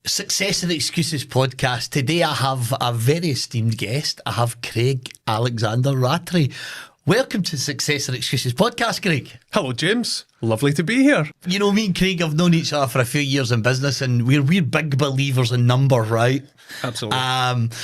Success and Excuses podcast. Today I have a very esteemed guest. I have Craig Alexander Rattary. Welcome to Success and Excuses podcast, Craig. Hello, James. Lovely to be here. You know, me and Craig have known each other for a few years in business, and we're big believers in numbers, right? Absolutely.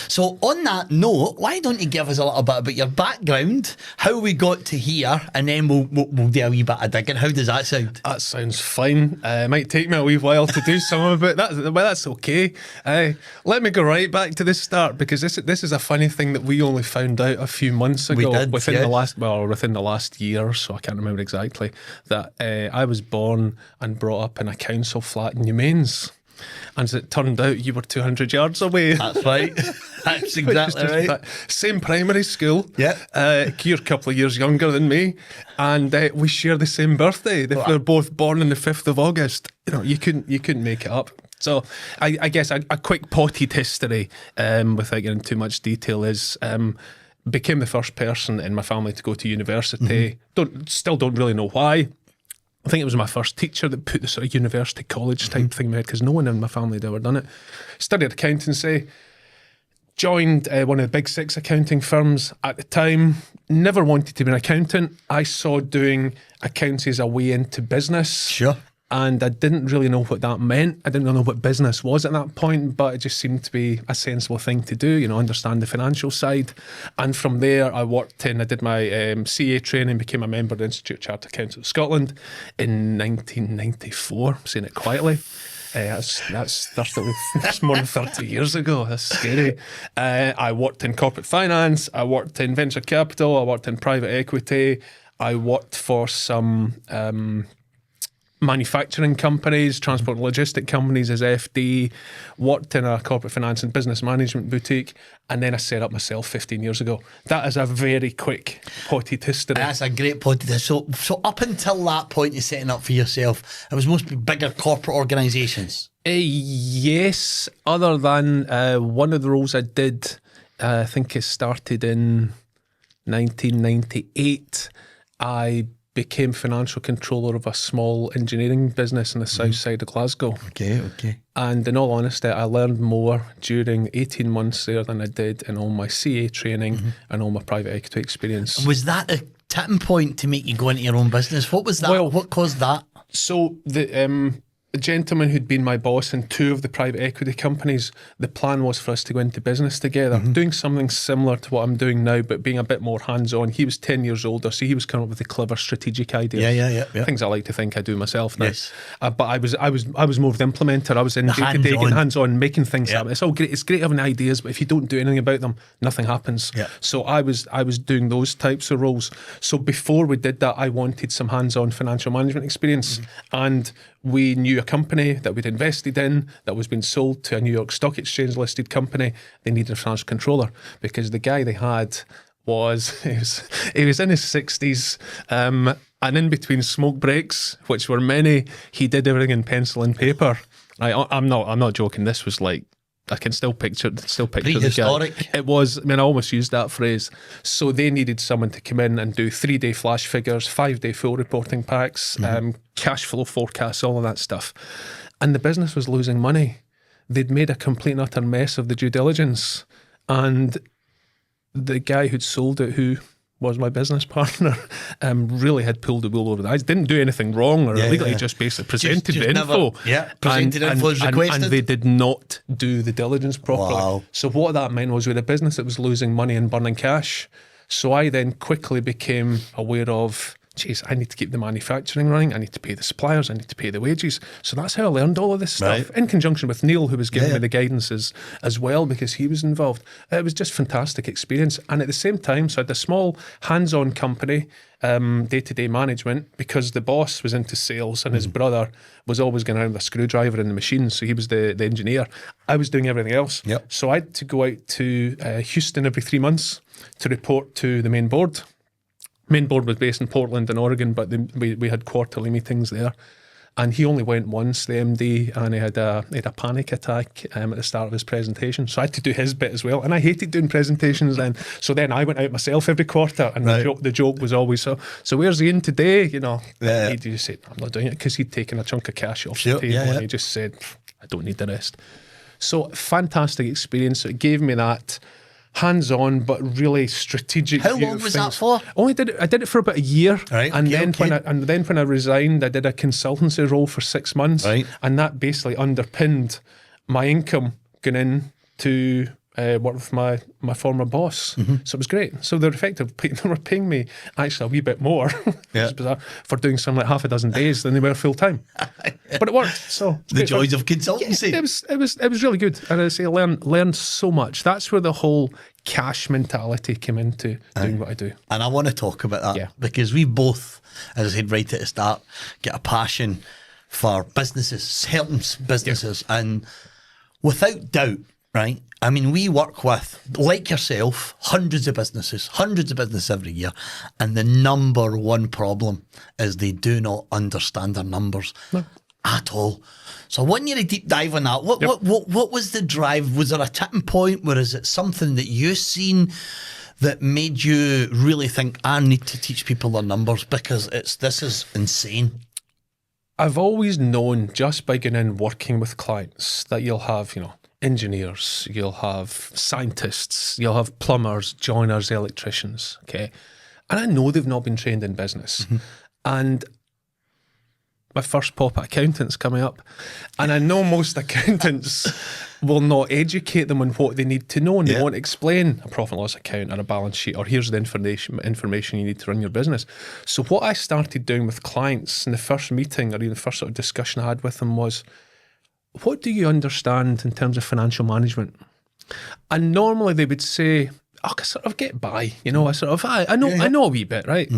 So on that note, why don't you give us a little bit about your background, how we got to here, and then we'll do a wee bit of digging. How does that sound? That sounds fine. It might take me a wee while to do some of it. That's okay. Let me go right back to the start, because this is a funny thing that we only found out a few months ago. We did, within the last year or so, I can't remember exactly, that I was born and brought up in a council flat in Newmains. And as it turned out, you were 200 yards away. That's right. That's exactly right. Same primary school. Yeah. You're a couple of years younger than me. And we share the same birthday. If we're both born on the 5th of August, you couldn't make it up. So I guess a quick potted history, without getting too much detail, is became the first person in my family to go to university. Still don't really know why. I think it was my first teacher that put the sort of university college type thing in my head, because no one in my family had ever done it. Studied accountancy, joined one of the big 6 accounting firms at the time. Never wanted to be an accountant. I saw doing accountancy as a way into business. Sure. And I didn't really know what that meant. I didn't really know what business was at that point, but it just seemed to be a sensible thing to do, understand the financial side. And from there, I did my CA training, became a member of the Institute of Chartered Accountants of Scotland in 1994, I'm saying it quietly. That's more than 30 years ago. That's scary. I worked in corporate finance, I worked in venture capital, I worked in private equity, I worked for some manufacturing companies, transport and logistic companies as FD, worked in a corporate finance and business management boutique, and then I set up myself 15 years ago. That is a very quick potted history. That's a great potted history. So up until that point, you're setting up for yourself, it was mostly bigger corporate organisations. Yes, other than one of the roles I did, I think it started in 1998. I became financial controller of a small engineering business in the south side of Glasgow. Okay. And in all honesty, I learned more during 18 months there than I did in all my CA training and all my private equity experience. Was that a tipping point to make you go into your own business? What was that? Well, what caused that? So the gentleman who'd been my boss in 2 of the private equity companies, the plan was for us to go into business together, doing something similar to what I'm doing now, but being a bit more hands-on. He was 10 years older, so he was coming up with the clever strategic ideas. Yeah. Things I like to think I do myself now. Yes. But I was more of the implementer. I was in day-to-day, getting hands-on, making things happen. It's all great. It's great having ideas, but if you don't do anything about them, nothing happens. Yeah. So I was doing those types of roles. So before we did that, I wanted some hands-on financial management experience, and we knew a company that we'd invested in that was being sold to a New York Stock Exchange listed company. They needed a financial controller because the guy they had he was in his 60s, and in between smoke breaks, which were many, he did everything in pencil and paper. I'm not joking. This was like, I can still picture the guy. It was, I almost used that phrase. So they needed someone to come in and do 3-day flash figures, 5-day full reporting packs, cash flow forecasts, all of that stuff. And the business was losing money. They'd made a complete and utter mess of the due diligence. And the guy who'd sold it, who was my business partner, really had pulled the wool over the eyes. Didn't do anything wrong or illegal. He just basically presented the info. Presented info as requested. And they did not do the diligence properly. Wow. So what that meant was we had a business that was losing money and burning cash. So I then quickly became aware of, geez, I need to keep the manufacturing running. I need to pay the suppliers. I need to pay the wages. So that's how I learned all of this stuff, in conjunction with Neil, who was giving me the guidance as well, because he was involved. It was just fantastic experience. And at the same time, so I had a small hands-on company, day-to-day management, because the boss was into sales and his brother was always going around with a screwdriver in the machine. So he was the engineer. I was doing everything else. Yep. So I had to go out to Houston every 3 months to report to the main board. Main board was based in Portland in Oregon, but we had quarterly meetings there. And he only went once, the MD, and he had a panic attack at the start of his presentation. So I had to do his bit as well. And I hated doing presentations then. So then I went out myself every quarter, and the joke was always, so where's he in today? He just said, I'm not doing it, because he'd taken a chunk of cash off the table, and he just said, I don't need the rest. So fantastic experience. It gave me that hands-on but really strategic. How view long of was things. that for? I did it for about a year, Right, and okay, then when I resigned, I did a consultancy role for 6 months, Right. and that basically underpinned my income going in to work with my former boss. Mm-hmm. So it was great. So they were paying me actually a wee bit more Yeah. it's bizarre, for doing something like half a dozen days than they were full time. But it worked. So it's The great joys fun. of consultancy. Yeah, it was really good, and I say learned so much. That's where the whole cash mentality came into doing what I do. And I want to talk about that Yeah. because we both, as I said right at the start, get a passion for businesses, helping businesses. And without doubt, right, I mean, we work with, like yourself, hundreds of businesses every year. And the number one problem is they do not understand their numbers at all. So I want you to deep dive on that. What was the drive? Was there a tipping point? Or is it something that you seen that made you really think, I need to teach people their numbers because this is insane? I've always known, just by getting in working with clients, that you'll have, engineers, you'll have scientists, you'll have plumbers, joiners, electricians, okay? And I know they've not been trained in business. And my first pop at accountants coming up, and I know most accountants will not educate them on what they need to know, and they won't explain a profit and loss account or a balance sheet, or here's the information you need to run your business. So what I started doing with clients in the first meeting, or even the first sort of discussion I had with them, was, what do you understand in terms of financial management? And normally they would say, I sort of get by, I know a wee bit, right?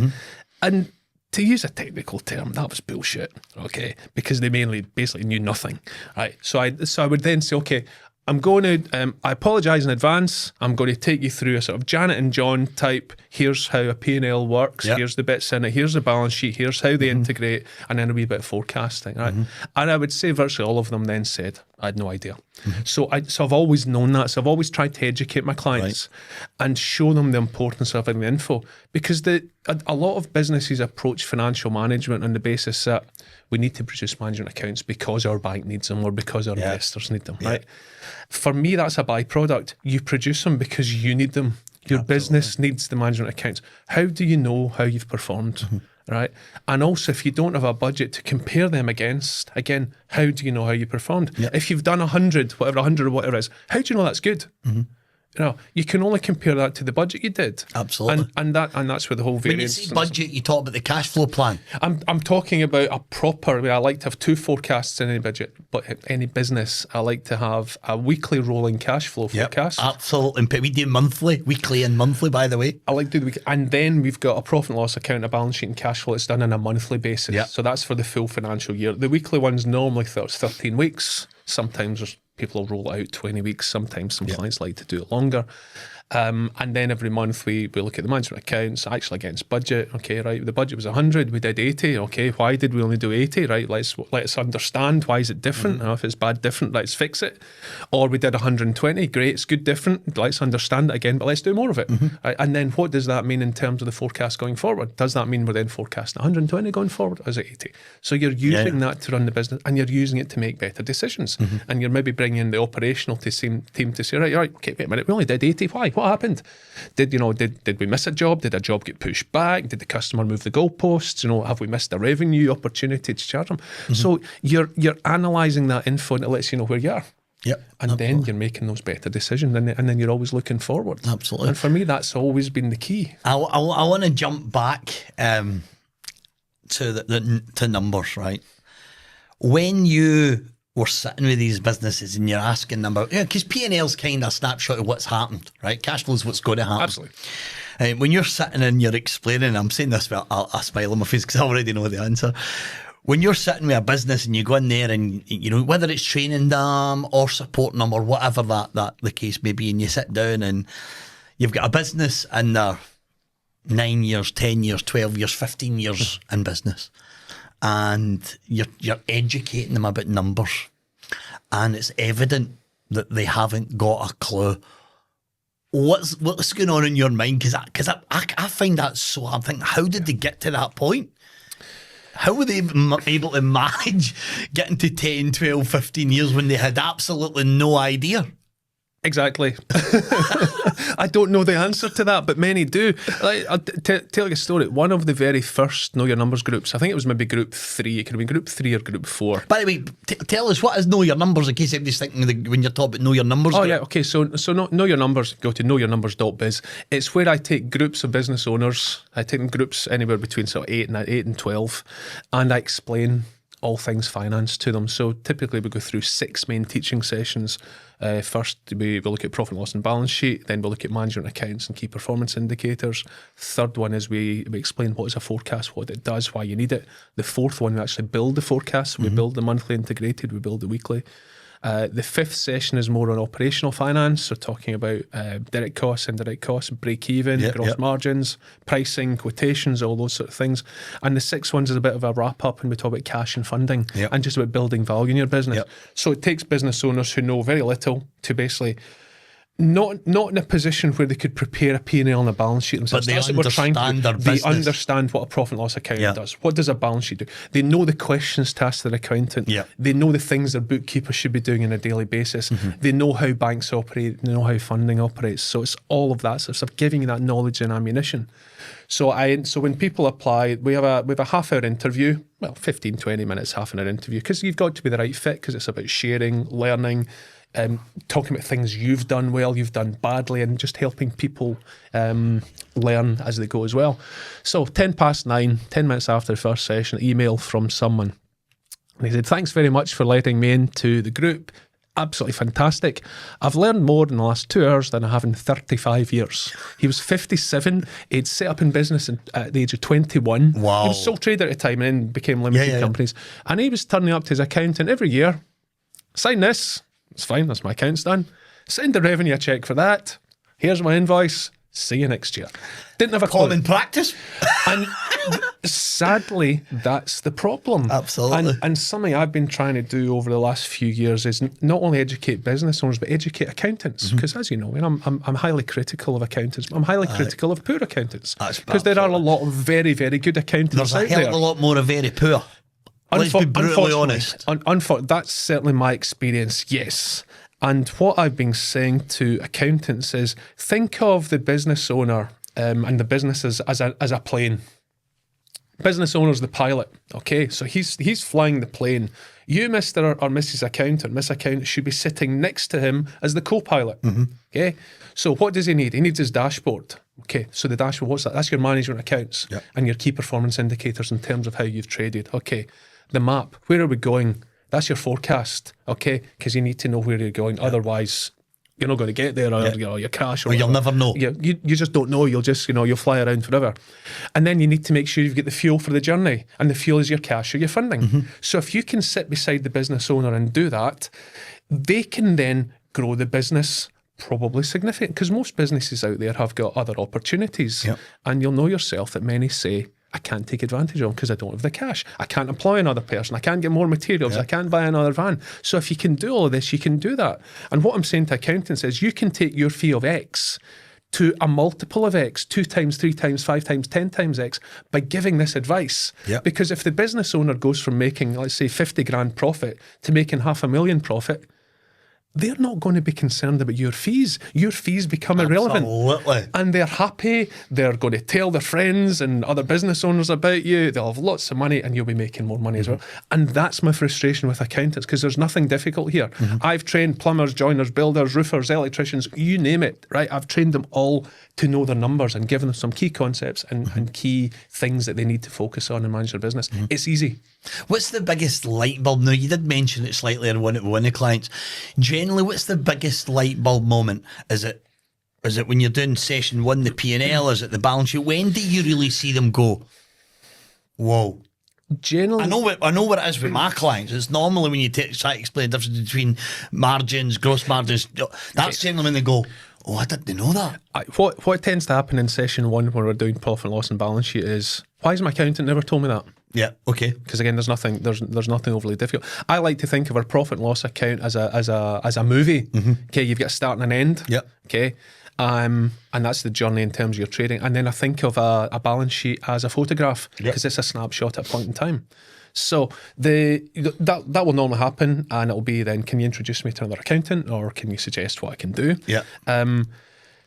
And to use a technical term, that was bullshit, okay? Because they basically knew nothing, right? So I would then say, okay, I'm going to, I apologise in advance. I'm going to take you through a sort of Janet and John type, here's how a P&L works, here's the bits in it, here's the balance sheet, here's how they integrate, and then a wee bit of forecasting, right? And I would say virtually all of them then said, I had no idea. So I've always known that. So I've always tried to educate my clients and show them the importance of having the info, because a lot of businesses approach financial management on the basis that we need to produce management accounts because our bank needs them or because our investors need them, right? For me, that's a byproduct. You produce them because you need them. Your business needs the management accounts. How do you know how you've performed? Right? And also, if you don't have a budget to compare them against, again, how do you know how you performed? If you've done 100 or whatever it is, how do you know that's good? You can only compare that to the budget you did. Absolutely. And that's where the whole variance. When you say budget, you talk about the cash flow plan. I'm talking about a proper. I like to have two forecasts in any budget, but any business, I like to have a weekly rolling cash flow forecast. Absolutely. We do weekly and monthly, by the way. I like to do the week, and then we've got a profit and loss account, a balance sheet, and cash flow. It's done on a monthly basis. So that's for the full financial year. The weekly ones normally 13 weeks. Sometimes people will roll it out 20 weeks. Sometimes some clients like to do it longer. And then every month we look at the management accounts actually against budget. Okay, right, the budget was 100, we did 80. Okay, why did we only do 80? Right, let's understand, why is it different? If it's bad, different, let's fix it. Or we did 120, great, it's good, different, let's understand it again, but let's do more of it. Right? And then what does that mean in terms of the forecast going forward? Does that mean we're then forecasting 120 going forward, or is it 80? So you're using that to run the business, and you're using it to make better decisions. And you're maybe bringing in the operational team to say, right, okay, wait a minute, we only did 80, why? What happened? Did we miss a job? Did a job get pushed back? Did the customer move the goalposts? Have we missed a revenue opportunity to charge them? So you're analysing that info, and it lets you know where you are. And then you're making those better decisions, and then you're always looking forward. Absolutely. And for me, that's always been the key. I want to jump back to numbers, right? When you were sitting with these businesses and you're asking them about, because P&L's kind of a snapshot of what's happened, right? Cash flow's what's going to happen. Absolutely. When you're sitting and you're explaining, I'm saying this with a smile on my face because I already know the answer. When you're sitting with a business and you go in there and, whether it's training them or supporting them or whatever that the case may be, and you sit down and you've got a business and they're 9 years, 10 years, 12 years, 15 years in business, and you're educating them about numbers, and it's evident that they haven't got a clue. What's going on in your mind? Because I find that so. I'm thinking, how did they get to that point? How were they able to manage getting to 10, 12, 15 years when they had absolutely no idea? Exactly. I don't know the answer to that, but many do. Like, I'll tell you a story. One of the very first Know Your Numbers groups, I think it was maybe group 3. It could have been group 3 or group 4. By the way, tell us, what is Know Your Numbers, in case everybody's thinking when you're talking about Know Your Numbers. Oh, group. yeah. Okay. So know Your Numbers, go to knowyournumbers.biz. It's where I take groups of business owners. I take them groups anywhere between sort of 8 and 12, and I explain all things finance to them. So typically we go through 6 main teaching sessions. First, we look at profit and loss and balance sheet. Then we'll look at management accounts and key performance indicators. Third one is we explain what is a forecast, what it does, why you need it. The fourth one, we actually build the forecast. We build the monthly integrated, we build the weekly. The fifth session is more on operational finance, so talking about direct costs, indirect costs, break even, gross margins, pricing, quotations, all those sort of things. And the sixth one is a bit of a wrap up, and we talk about cash and funding and just about building value in your business. So it takes business owners who know very little to basically not in a position where they could prepare a P&L and a balance sheet themselves. But they That's what we're trying to understand their do. They business. understand what a profit and loss account does. What does a balance sheet do? They know the questions to ask their accountant. They know the things their bookkeeper should be doing on a daily basis. They know how banks operate. They know how funding operates. So it's all of that sort of stuff, giving you that knowledge and ammunition. So when people apply, we have a half-hour interview, well, 15, 20 minutes, half an hour interview, because you've got to be the right fit, because it's about sharing, learning, talking about things you've done well, you've done badly, and just helping people learn as they go as well. So 9:10, 10 minutes after the first session, email from someone. And he said, "Thanks very much for letting me into the group. Absolutely fantastic. I've learned more in the last 2 hours than I have in 35 years. He was 57. He'd set up in business at the age of 21. Wow. He was sole trader at the time and then became limited companies. And he was turning up to his accountant every year. Sign this. It's fine. That's my account's done. Send the revenue check for that. Here's my invoice. See you next year." Didn't have a Common practice. And sadly, that's the problem. Absolutely. And something I've been trying to do over the last few years is not only educate business owners, but educate accountants. Because as you know, I'm highly critical of accountants. I'm highly critical of poor accountants. Because there are a lot of very, very good accountants There's out a hell there. of a lot more of very poor. Let's be brutally honest. That's certainly my experience, yes. And what I've been saying to accountants is, think of the business owner and the businesses as a plane. Business owner's the pilot, okay? So he's flying the plane. You, Mr. or Mrs. Accountant, Miss Accountant, should be sitting next to him as the co-pilot, okay? So what does he need? He needs his dashboard. Okay, so the dashboard, what's that? That's your management accounts and your key performance indicators in terms of how you've traded. Okay, the map, where are we going? That's your forecast, okay? Because you need to know where you're going. Otherwise, you're not going to get there, or your cash, or you'll never know. You just don't know. You'll just, you'll fly around forever. And then you need to make sure you've got the fuel for the journey, and the fuel is your cash or your funding. So if you can sit beside the business owner and do that, they can then grow the business probably significant, because most businesses out there have got other opportunities, and you'll know yourself that many say, I can't take advantage of them because I don't have the cash. I can't employ another person. I can't get more materials. I can't buy another van. So if you can do all of this, you can do that. And what I'm saying to accountants is, you can take your fee of X to a multiple of X, 2 times, 3 times, 5 times, 10 times X, by giving this advice. Because if the business owner goes from making, let's say, 50 grand profit to making $500,000 profit, they're not going to be concerned about your fees. Your fees become irrelevant. Absolutely. And they're happy. They're going to tell their friends and other business owners about you. They'll have lots of money, and you'll be making more money as well. And that's my frustration with accountants, because there's nothing difficult here. I've trained plumbers, joiners, builders, roofers, electricians, you name it, right? I've trained them all to know their numbers and given them some key concepts and key things that they need to focus on and manage their business. It's easy. What's the biggest light bulb? Now, you did mention it slightly in one of the clients. Generally, what's the biggest light bulb moment? Is it when you're doing session 1, the P&L? Is it the balance sheet? When do you really see them go, whoa? Generally, I know what it is with my clients. It's normally when you try to explain the difference between margins, gross margins. That's generally when they go, oh, I didn't know that. What tends to happen in session 1 when we're doing profit and loss and balance sheet is, why has my accountant never told me that? Yeah, okay. Because again, there's nothing overly difficult. I like to think of our profit and loss account as a movie. Okay, you've got a start and an end. Yeah. Okay, And that's the journey in terms of your trading. And then I think of a balance sheet as a photograph, because it's a snapshot at a point in time. So that will normally happen, and it'll be then, can you introduce me to another accountant, or can you suggest what I can do?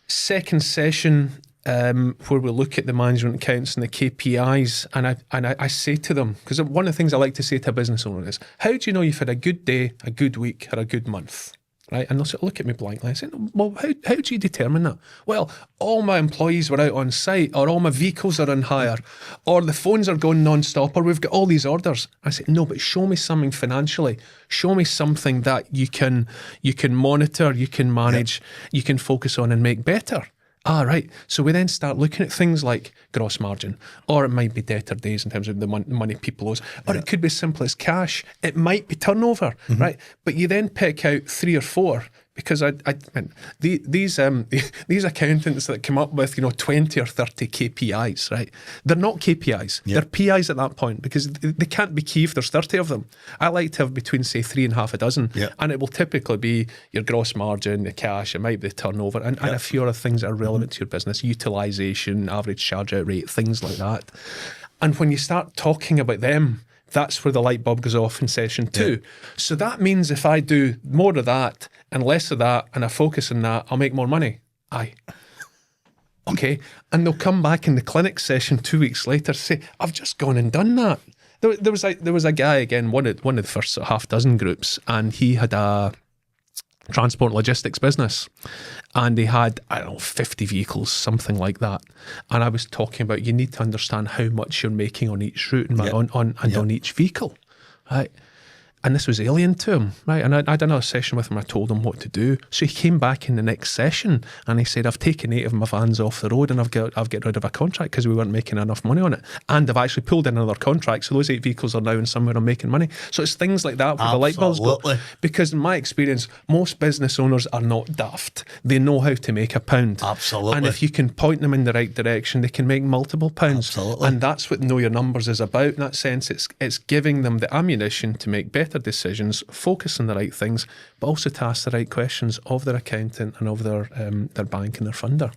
Second session, where we look at the management accounts and the KPIs, and I say to them, because one of the things I like to say to a business owner is, how do you know you've had a good day, a good week, or a good month? Right? And they'll sort of look at me blankly and say, well, how do you determine that? Well, all my employees were out on site, or all my vehicles are on hire, or the phones are going non-stop, or we've got all these orders. I say, no, but show me something financially. Show me something that you can monitor, you can manage, you can focus on and make better. Right. So we then start looking at things like gross margin, or it might be debtor days in terms of the money people owe, or it could be as simple as cash. It might be turnover, right? But you then pick out 3 or 4, because these accountants that come up with 20 or 30 KPIs, right? They're not KPIs. They're PIs at that point, because they can't be key if there's 30 of them. I like to have between, say, 3 and half a dozen, and it will typically be your gross margin, the cash, it might be the turnover, and a few other things that are relevant to your business, utilisation, average charge out rate, things like that. And when you start talking about them, that's where the light bulb goes off in session 2. So that means if I do more of that and less of that, and I focus on that, I'll make more money. Aye. Okay. And they'll come back in the clinic session 2 weeks later, say, I've just gone and done that. There was a guy, again, one of the first sort of half dozen groups, and he had a transport logistics business, and they had, 50 vehicles, something like that. And I was talking about, you need to understand how much you're making on each route and on each vehicle, right? And this was alien to him, right? And I done a session with him. I told him what to do. So he came back in the next session and he said, I've taken 8 of my vans off the road, and I've got rid of a contract because we weren't making enough money on it. And I've actually pulled in another contract. So those 8 vehicles are now in somewhere I'm making money. So it's things like that where the light bulbs go. Because in my experience, most business owners are not daft. They know how to make a pound. Absolutely. And if you can point them in the right direction, they can make multiple pounds. Absolutely. And that's what Know Your Numbers is about. In that sense, it's giving them the ammunition to make better decisions, focus on the right things, but also to ask the right questions of their accountant and of their bank and their funder.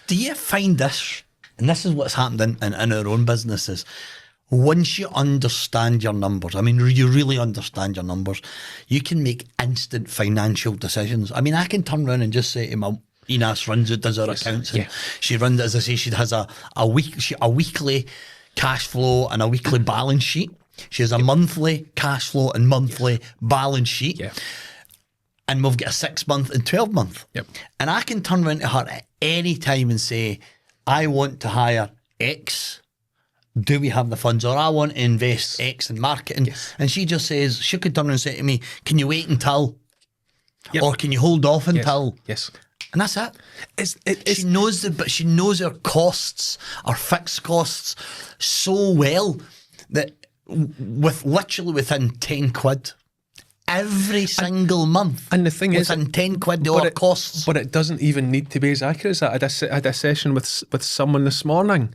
Do you find this, and this is what's happened in our own businesses, once you understand your numbers, I mean, you really understand your numbers, you can make instant financial decisions. I mean, I can turn around and just say to my Enos does our accounts, and she runs, as I say, she has a weekly cash flow and a weekly balance sheet. She has a monthly cash flow and monthly balance sheet. And we've got a 6-month and 12-month. And I can turn around to her at any time and say, I want to hire X. Do we have the funds? Or I want to invest X in marketing. And she just says, she could turn around and say to me, can you wait until? Or can you hold off until? And that's it. She knows but she knows her costs, our fixed costs, so well that within 10 quid every single month, and the thing within is, 10 quid the costs. But it doesn't even need to be as accurate as that. I had a session with someone this morning,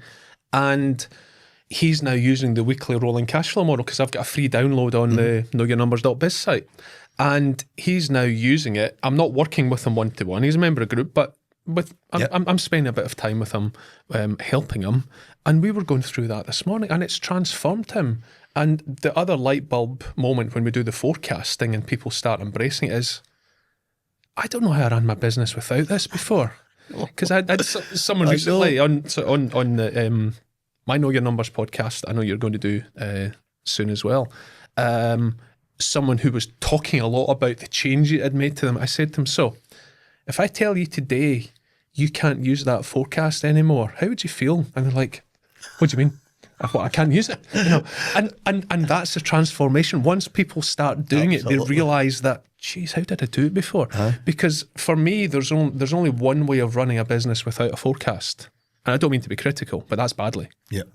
and he's now using the weekly rolling cash flow model, because I've got a free download on the knowyournumbers.biz site, and he's now using it. I'm not working with him one-to-one, he's a member of a group, but I'm spending a bit of time with him, helping him, and we were going through that this morning, and it's transformed him. And the other light bulb moment when we do the forecasting and people start embracing it is, I don't know how I ran my business without this before. Because I had someone recently on the my Know Your Numbers podcast, I know you're going to do soon as well, someone who was talking a lot about the change it had made to them. I said to them, so if I tell you today you can't use that forecast anymore, how would you feel? And they're like, what do you mean? I can't use it, and that's the transformation. Once people start doing it, they realise that, geez, how did I do it before? Because for me, there's only one way of running a business without a forecast, and I don't mean to be critical, but that's badly.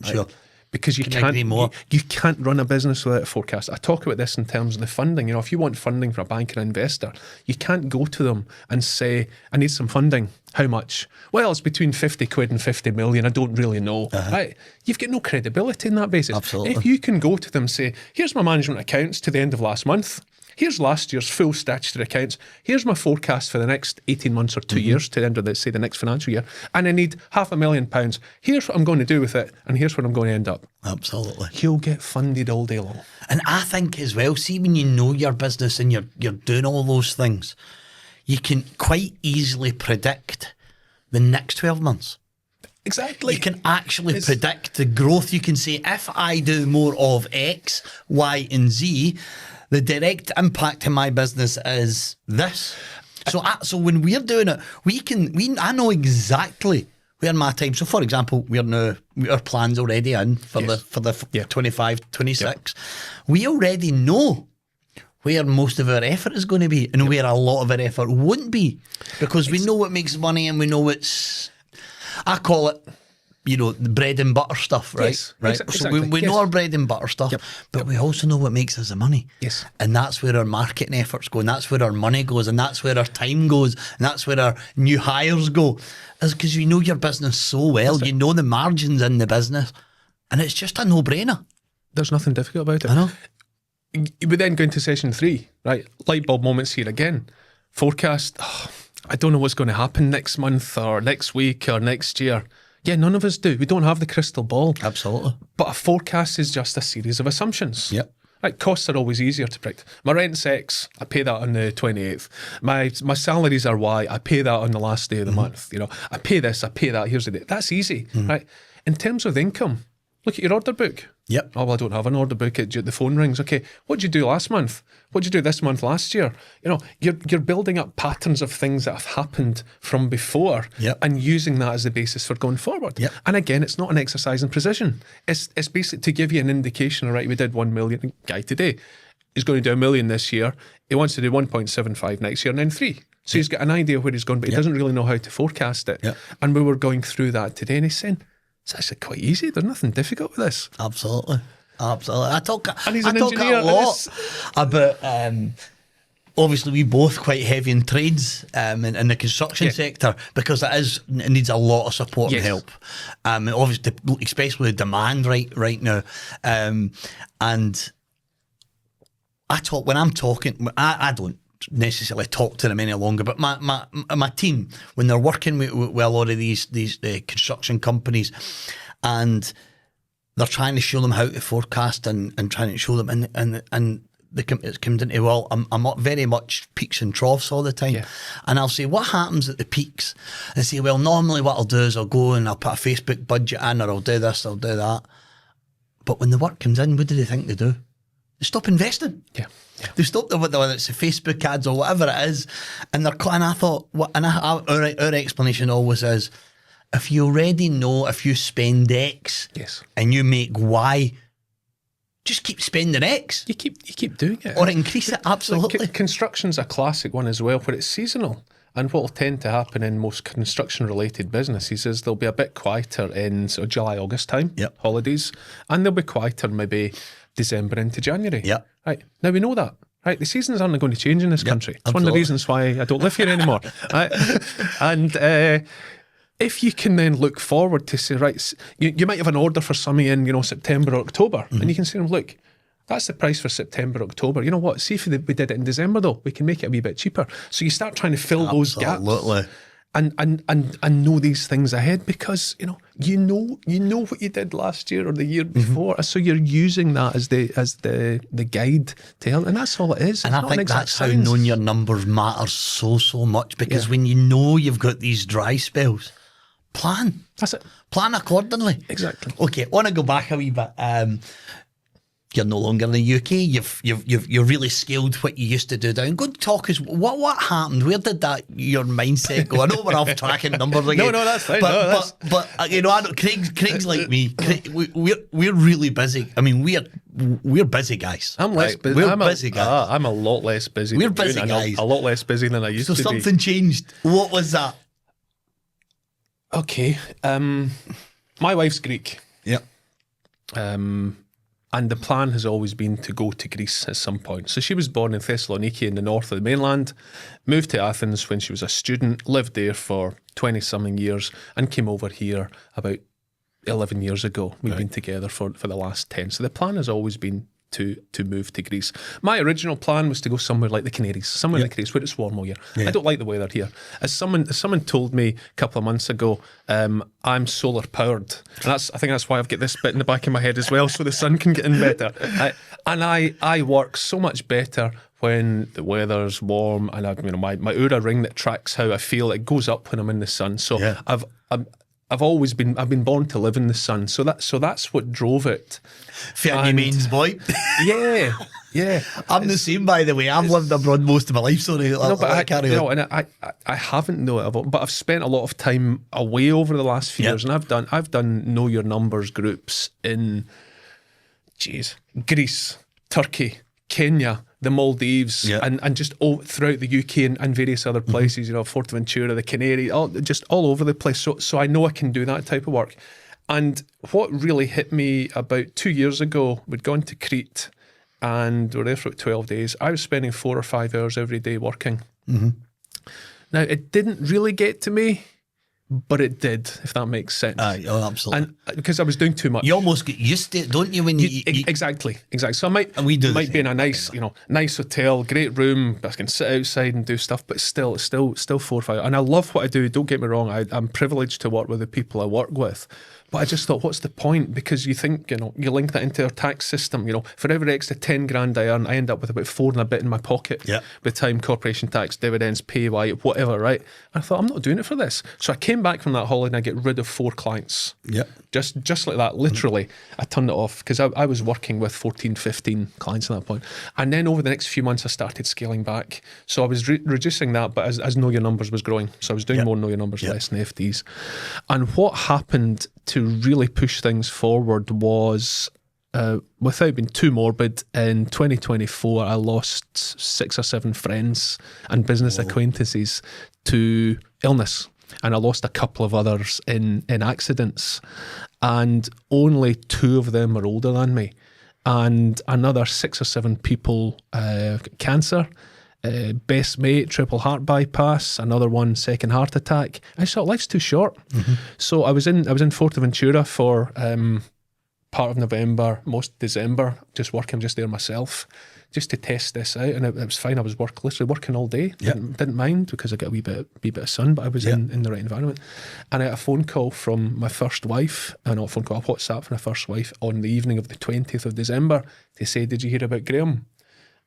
Sure. Because you can't run a business without a forecast. I talk about this in terms of the funding. If you want funding for a bank or an investor, you can't go to them and say, I need some funding. How much? Well, it's between 50 quid and 50 million. I don't really know. Right? You've got no credibility in that basis. Absolutely. If you can go to them and say, here's my management accounts to the end of last month, here's last year's full statutory accounts. Here's my forecast for the next 18 months or 2 years to the end of the next financial year. And I need £500,000. Here's what I'm going to do with it. And here's where I'm going to end up. Absolutely. You'll get funded all day long. And I think as well, see, when you know your business and you're doing all those things, you can quite easily predict the next 12 months. Exactly. You can actually predict the growth. You can say, if I do more of X, Y, and Z, the direct impact in my business is this. So when we're doing it, I know exactly where my time. So for example, our plan's already in for the 25, 26. Yep. We already know where most of our effort is going to be and where a lot of our effort wouldn't be, because we know what makes money and we know I call it, the bread and butter stuff, right? Yes, right. Exactly. So we know our bread and butter stuff, but we also know what makes us the money. Yes. And that's where our marketing efforts go, and that's where our money goes, and that's where our time goes, and that's where our new hires go. Is because you know your business so well, you know the margins in the business, and it's just a no-brainer. There's nothing difficult about it. I know. We then go into session 3, right? Light bulb moments here again. Forecast. I don't know what's going to happen next month or next week or next year. Yeah, none of us do. We don't have the crystal ball. Absolutely. But a forecast is just a series of assumptions. Yep. Right, costs are always easier to predict. My rent's X, I pay that on the 28th. My salaries are Y, I pay that on the last day of the month. I pay this, I pay that, here's the date. That's easy, right? In terms of income, look at your order book. Yep. Oh, well, I don't have an order book. The phone rings. Okay, what did you do last month? What did you do this month last year? You're building up patterns of things that have happened from before, and using that as the basis for going forward. Yep. And again, it's not an exercise in precision. It's basically to give you an indication. All right, we did 1 million. Guy today is going to do 1 million this year. He wants to do 1.75 next year and then 3. So he's got an idea where he's going, but he doesn't really know how to forecast it. Yep. And we were going through that today, and he's saying, it's actually quite easy. There's nothing difficult with this. Absolutely. I talk a lot about, obviously we both quite heavy in trades in the construction sector, because it needs a lot of support and help. Obviously, especially the demand right now. And when I'm talking, I don't necessarily talk to them any longer, but my team, when they're working with a lot of these construction companies, and they're trying to show them how to forecast and trying to show them, and it comes into, well, I'm not very much peaks and troughs all the time, and I'll say, what happens at the peaks? And say, well, normally what I'll do is I'll go and I'll put a Facebook budget in, or I'll do this, I'll do that. But when the work comes in, what do they think they do? They stop investing. They stop whether it's the Facebook ads or whatever it is, and I thought, our explanation always is, if you already know, if you spend X and you make Y, just keep spending X. You keep doing it, or increase it. Absolutely. Like, construction's a classic one as well, where it's seasonal. And what will tend to happen in most construction-related businesses is they'll be a bit quieter in sort of July, August time, holidays, and they'll be quieter maybe December into January. Right. Now we know that. Right. The seasons aren't going to change in this country. It's one of the reasons why I don't live here anymore. Right. And if you can then look forward to say, right, you might have an order for something in, September or October, and you can say, look, that's the price for September, October. You know what? See if we did it in December, though, we can make it a wee bit cheaper. So you start trying to fill those gaps. And know these things ahead, because you know what you did last year or the year before, so you're using that as the guide to help, and that's all it is. And I think that's how knowing your numbers matters so much, because when you know you've got these dry spells, plan. That's it. Plan accordingly. Exactly. Okay, I want to go back a wee bit. You're no longer in the UK. You've really scaled what you used to do down. Go talk us. What happened? Where did your mindset go? I know we're off tracking numbers again. No, that's fine. But I know Craig's like me. We're really busy. I mean, we're busy guys. I'm less busy. We're busy guys. I'm a lot less busy. We're busy guys. A lot less busy than I used to be. So something changed. What was that? Okay. My wife's Greek. Yep. And the plan has always been to go to Greece at some point. So she was born in Thessaloniki in the north of the mainland, moved to Athens when she was a student, lived there for 20-something years, and came over here about 11 years ago. We've been together for the last 10. So the plan has always been to move to Greece. My original plan was to go somewhere like the Canaries, somewhere in the Canaries where it's warm all year. I don't like the weather here. As someone told me a couple of months ago, I'm solar powered, and I think that's why I've got this bit in the back of my head as well, so the sun can get in better. I work so much better when the weather's warm, and my Oura ring that tracks how I feel, it goes up when I'm in the sun. So I've been born to live in the sun. So that's what drove it. Fair Newmains boy. Yeah. I'm the same, by the way. I've lived abroad most of my life, so I haven't but I've spent a lot of time away over the last few years, and I've done Know Your Numbers groups in Greece, Turkey, Kenya, the Maldives, and just all throughout the UK and various other places, Fuerteventura, the Canaries, just all over the place. So I know I can do that type of work. And what really hit me about 2 years ago, we'd gone to Crete and we were there for 12 days. I was spending 4 or 5 hours every day working. Now, it didn't really get to me, but it did, if that makes sense. Absolutely. And because I was doing too much. You almost get used to it, don't you? When you exactly. So I might be in a nice hotel, great room. I can sit outside and do stuff, but still 4 or 5. And I love what I do. Don't get me wrong. I'm privileged to work with the people I work with. But I just thought, what's the point? Because you think, you link that into our tax system. For every extra 10 grand I earn, I end up with about 4 and a bit in my pocket. By the time corporation tax, dividends, PAY, whatever, right? And I thought, I'm not doing it for this. So I came back from that holiday and I get rid of 4 clients. Just like that, literally. I turned it off because I was working with 14, 15 clients at that point. And then over the next few months, I started scaling back. So I was reducing that, but as Know Your Numbers was growing. So I was doing more Know Your Numbers, less than FDs. And what happened to really push things forward was, without being too morbid, in 2024 I lost 6 or 7 friends and business acquaintances to illness, and I lost a couple of others in accidents, and only 2 of them are older than me, and another 6 or 7 people cancer. Best mate, triple heart bypass, another one second heart attack. I thought life's too short. So I was in Fuerteventura for part of November, most December, just working just there myself, just to test this out, and it was fine. I was literally working all day. Didn't mind because I got a wee bit of sun, but I was in the right environment. And I had a phone call from my first wife, a WhatsApp from my first wife on the evening of the 20th of December to say, "Did you hear about Graham?"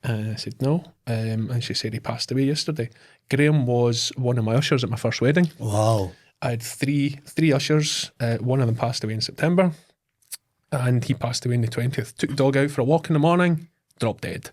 I said, "No." And she said, "He passed away yesterday." Graham was one of my ushers at my first wedding. Wow. I had three ushers. One of them passed away in September, and he passed away on the 20th. Took the dog out for a walk in the morning, dropped dead.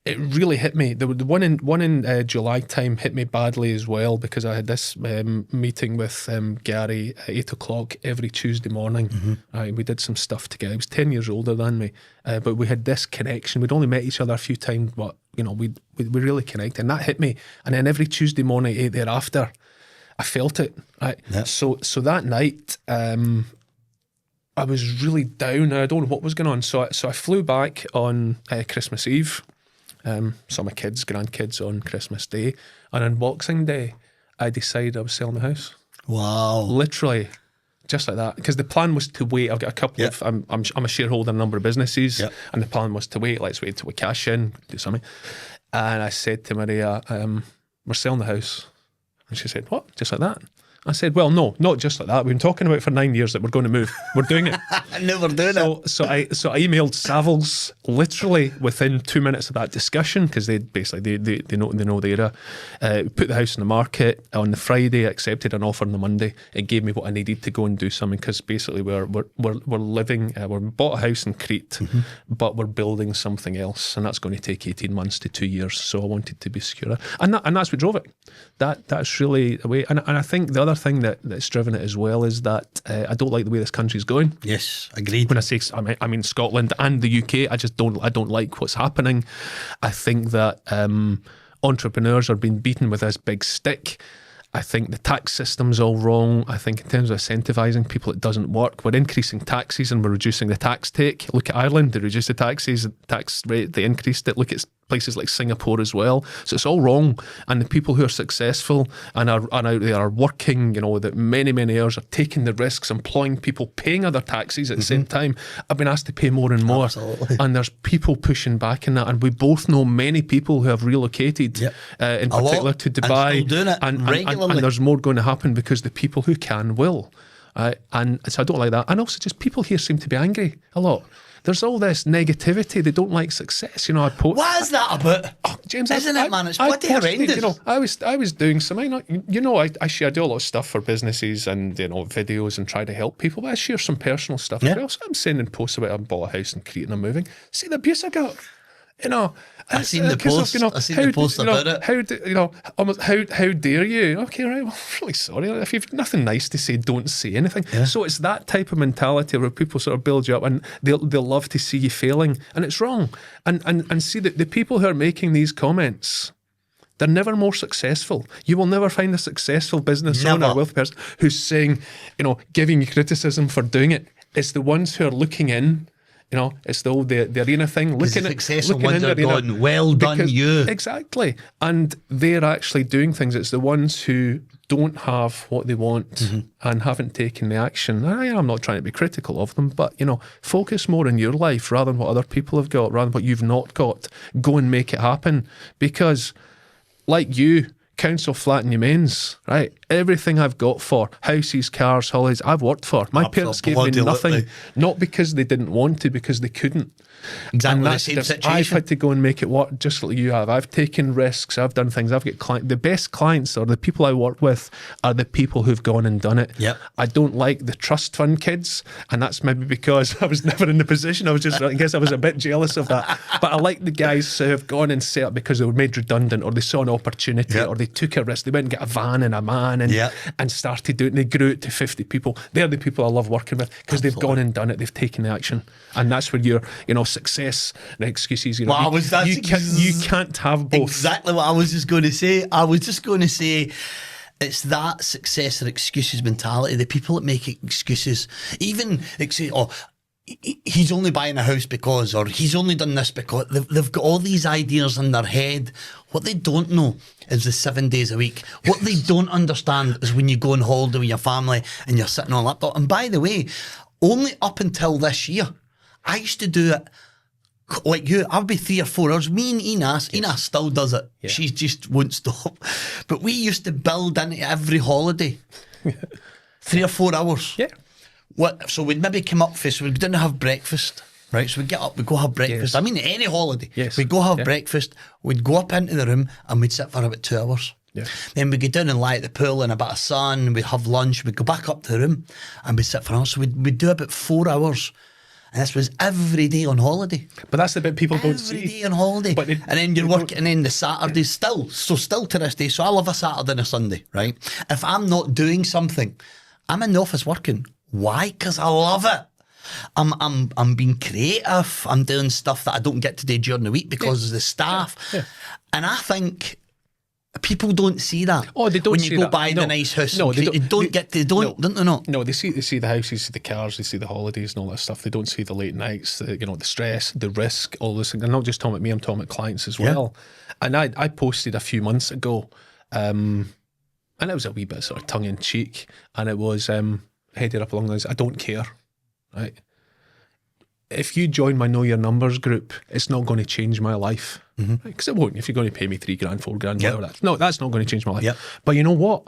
It really hit me. The one in July time hit me badly as well, because I had this meeting with Gary at 8 o'clock every Tuesday morning. We did some stuff together. He was 10 years older than me, but we had this connection. We'd only met each other a few times, but we really connected, and that hit me. And then every Tuesday morning, 8 thereafter, I felt it. Right. So that night, I was really down. I don't know what was going on. So I flew back on Christmas Eve. Saw my kids, grandkids on Christmas Day, and on Boxing Day, I decided I was selling the house. Wow! Literally, just like that. Because the plan was to wait. I've got a couple of. I'm a shareholder in a number of businesses, and the plan was to wait. Let's wait till we cash in, do something. And I said to Maria, "We're selling the house," and she said, "What? Just like that?" I said, "Well, no, not just like that. We've been talking about for 9 years that we're going to move. We're doing it." No, we're doing it. So I emailed Savills literally within 2 minutes of that discussion, because they basically they know the area. Put the house in the market on the Friday. I accepted an offer on the Monday. It gave me what I needed to go and do something, because basically we're living. We bought a house in Crete, but we're building something else, and that's going to take 18 months to 2 years. So I wanted to be secure, and that's what drove it. That's really the way. And I think the other thing that's driven it as well is that I don't like the way this country's going. Yes, agreed. When I say I mean Scotland and the UK, I don't like what's happening. I think that entrepreneurs are being beaten with this big stick. I think the tax system's all wrong. I think in terms of incentivising people, it doesn't work. We're increasing taxes and we're reducing the tax take. Look at Ireland, they reduced the taxes, the tax rate, they increased it. Look at places like Singapore as well. So it's all wrong. And the people who are successful and are out there are working, that many hours, are taking the risks, employing people, paying other taxes at the same time, have been asked to pay more and more. Absolutely. And there's people pushing back in that. And we both know many people who have relocated, in particular to Dubai. And still doing it regularly. And there's more going to happen because the people who can will. And so I don't like that. And also just people here seem to be angry a lot. There's all this negativity. They don't like success. What is that about? Oh, James, isn't it, man? It's bloody horrendous. I was doing something. I do a lot of stuff for businesses and videos and try to help people. But I share some personal stuff as well. So I'm sending posts about I bought a house in Crete and I'm moving. See the abuse I got. I've seen the post. I've seen the post about it. How dare you? Okay, right. Well, I'm really sorry. If you've nothing nice to say, don't say anything. Yeah. So it's that type of mentality where people sort of build you up and they'll love to see you failing, and it's wrong. And see that the people who are making these comments, they're never more successful. You will never find a successful business owner or wealthy person who's saying, giving you criticism for doing it. It's the ones who are looking in. It's the old the arena thing. Looking at successful ones are going, well done, you. Exactly. And they're actually doing things. It's the ones who don't have what they want and haven't taken the action. I'm not trying to be critical of them, but, focus more on your life rather than what other people have got, rather than what you've not got. Go and make it happen. Because, like you, council flat in Newmains, right? Everything I've got for houses, cars, holidays, I've worked for. My parents gave me nothing, not because they didn't want to, because they couldn't. Exactly the same situation. I've had to go and make it work just like you have. I've taken risks. I've done things. I've got the best clients or the people I work with are the people who've gone and done it. Yep. I don't like the trust fund kids, and that's maybe because I was never in the position. I guess I was a bit jealous of that. But I like the guys who have gone and set up because they were made redundant, or they saw an opportunity, or they took a risk. They went and got a van and a man and started doing it. They grew it to 50 people. They're the people I love working with because they've gone and done it. They've taken the action, and that's where your success and excuses. You can't have both. Exactly what I was just going to say. It's that success or excuses mentality. The people that make excuses, even they say, he's only buying a house because, or he's only done this because. They've got all these ideas in their head. What they don't know is the 7 days a week. What they don't understand is when you go on holiday with your family and you're sitting on a laptop. And by the way, only up until this year, I used to do it like you. I'd be 3 or 4 hours. Me and Enos still does it. Yeah. She just won't stop. But we used to build into every holiday 3 or 4 hours. Yeah. So we'd maybe come up for, so we didn't have breakfast, right? So we'd get up, we'd go have breakfast. Yes. I mean, any holiday. Yes. We'd go have breakfast, we'd go up into the room and we'd sit for about 2 hours. Yeah. Then we'd go down and lie at the pool in a bit of sun, we'd have lunch, we'd go back up to the room and we'd sit for hours. So we'd do about 4 hours. And this was every day on holiday. But that's the bit people don't see. Every day on holiday. And then you're working, and then the Saturdays still to this day. So I love a Saturday and a Sunday, right? If I'm not doing something, I'm in the office working. Why? Because I love it. I'm being creative. I'm doing stuff that I don't get to do during the week because of the staff. Yeah. And I think people don't see that. Oh, they don't when see you go that. buy the nice house. No, they don't get to. Don't they not? No, they see the houses, the cars, they see the holidays and all that stuff. They don't see the late nights, the stress, the risk, all those things. I'm not just talking about me. I'm talking about clients as well. And I posted a few months ago, and it was a wee bit sort of tongue in cheek, and it was headed up along those. I don't care, right? If you join my Know Your Numbers group, it's not going to change my life. Because it won't. If you're going to pay me $3,000, $4,000, whatever that. No, that's not going to change my life. Yep. But you know what?